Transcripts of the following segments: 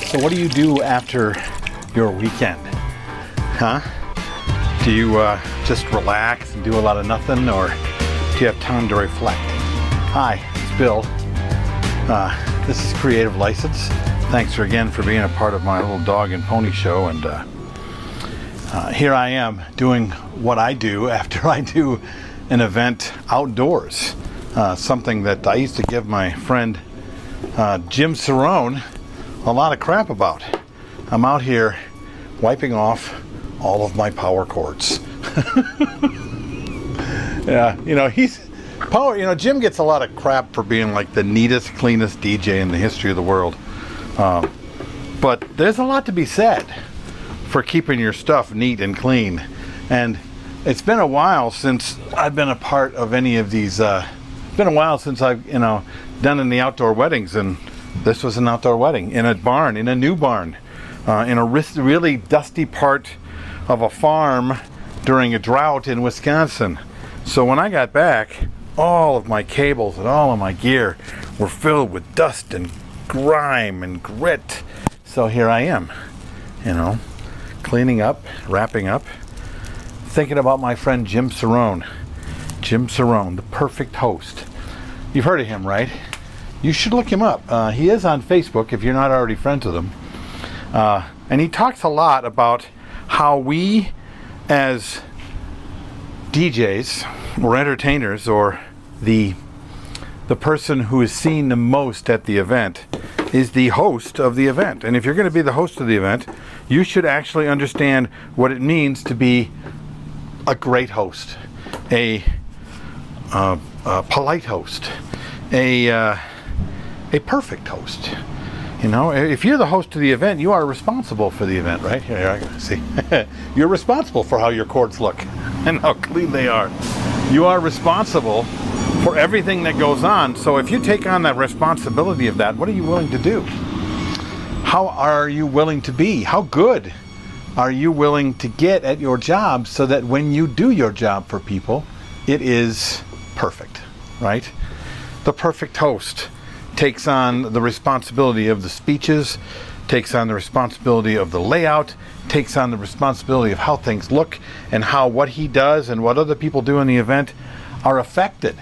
So what do you do after your weekend? Huh? Do you just relax and do a lot of nothing, or do you have time to reflect? Hi, it's Bill. This is Creative License. Thanks again for being a part of my little dog and pony show, and here I am doing what I do after I do an event outdoors. Something that I used to give my friend Jim Cerrone a lot of crap about. I'm out here wiping off all of my power cords. Yeah, Jim gets a lot of crap for being like the neatest, cleanest DJ in the history of the world. But there's a lot to be said for keeping your stuff neat and clean. And it's been a while since I've been a part of any of these. It's been a while since I've, done any outdoor weddings, and this was an outdoor wedding in a barn, in a new barn, in a really dusty part of a farm during a drought in Wisconsin. So when I got back, all of my cables and all of my gear were filled with dust and grime and grit. So here I am, cleaning up, wrapping up, thinking about my friend Jim Cerrone. Jim Cerrone, the perfect host. You've heard of him, right? You should look him up. He is on Facebook if you're not already friends with him. And he talks a lot about how we as DJs or entertainers, or the person who is seen the most at the event, is the host of the event. And if you're going to be the host of the event, you should actually understand what it means to be a great host, a polite host, a perfect host. If you're the host of the event, you are responsible for the event, right? Here, I can see. You're responsible for how your cords look and how clean they are. You are responsible for everything that goes on. So if you take on that responsibility of that, what are you willing to do? How are you willing to be? How good are you willing to get at your job so that when you do your job for people, it is perfect, right? The perfect host takes on the responsibility of the speeches, takes on the responsibility of the layout, takes on the responsibility of how things look, and how what he does and what other people do in the event are affected,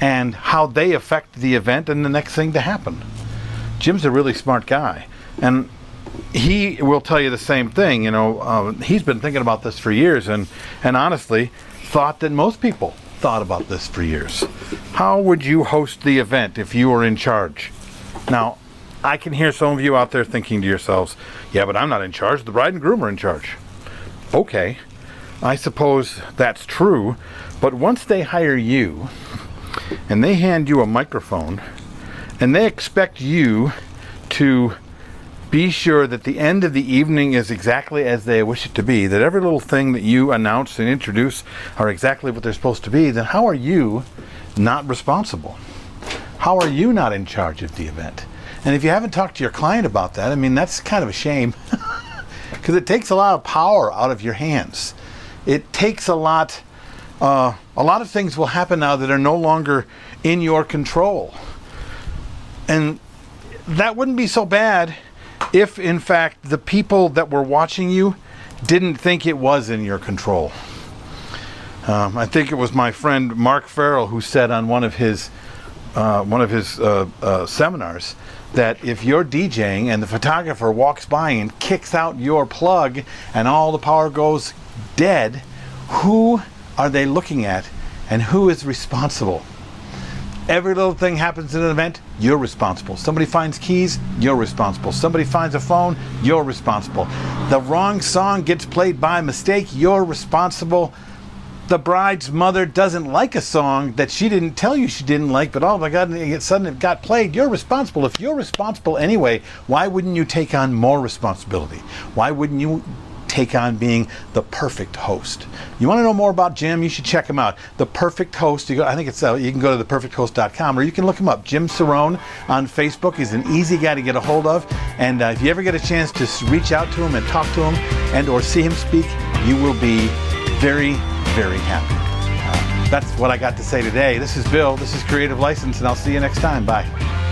and how they affect the event and the next thing to happen. Jim's a really smart guy, and he will tell you the same thing. He's been thinking about this for years, and honestly thought that most people thought about this for years. How would you host the event if you were in charge? Now, I can hear some of you out there thinking to yourselves, yeah, but I'm not in charge. The bride and groom are in charge. Okay, I suppose that's true, but once they hire you and they hand you a microphone and they expect you to be sure that the end of the evening is exactly as they wish it to be, that every little thing that you announce and introduce are exactly what they're supposed to be, then how are you not responsible? How are you not in charge of the event? And if you haven't talked to your client about that, that's kind of a shame, because it takes a lot of power out of your hands. It takes a lot of things will happen now that are no longer in your control. And that wouldn't be so bad if, in fact, the people that were watching you didn't think it was in your control. I think it was my friend Mark Farrell who said on one of his seminars that if you're DJing and the photographer walks by and kicks out your plug and all the power goes dead, who are they looking at and who is responsible? Every little thing happens in an event, you're responsible. Somebody finds keys, you're responsible. Somebody finds a phone, you're responsible. The wrong song gets played by mistake, you're responsible. The bride's mother doesn't like a song that she didn't tell you she didn't like, but all of a sudden it got played, you're responsible. If you're responsible anyway, why wouldn't you take on more responsibility? Why wouldn't you take on being the perfect host? You want to know more about Jim? You should check him out. The Perfect Host. You can go to theperfecthost.com, or you can look him up. Jim Cerrone on Facebook. He's an easy guy to get a hold of. And if you ever get a chance to reach out to him and talk to him and or see him speak, you will be very, very happy. That's what I got to say today. This is Bill. This is Creative License, and I'll see you next time. Bye.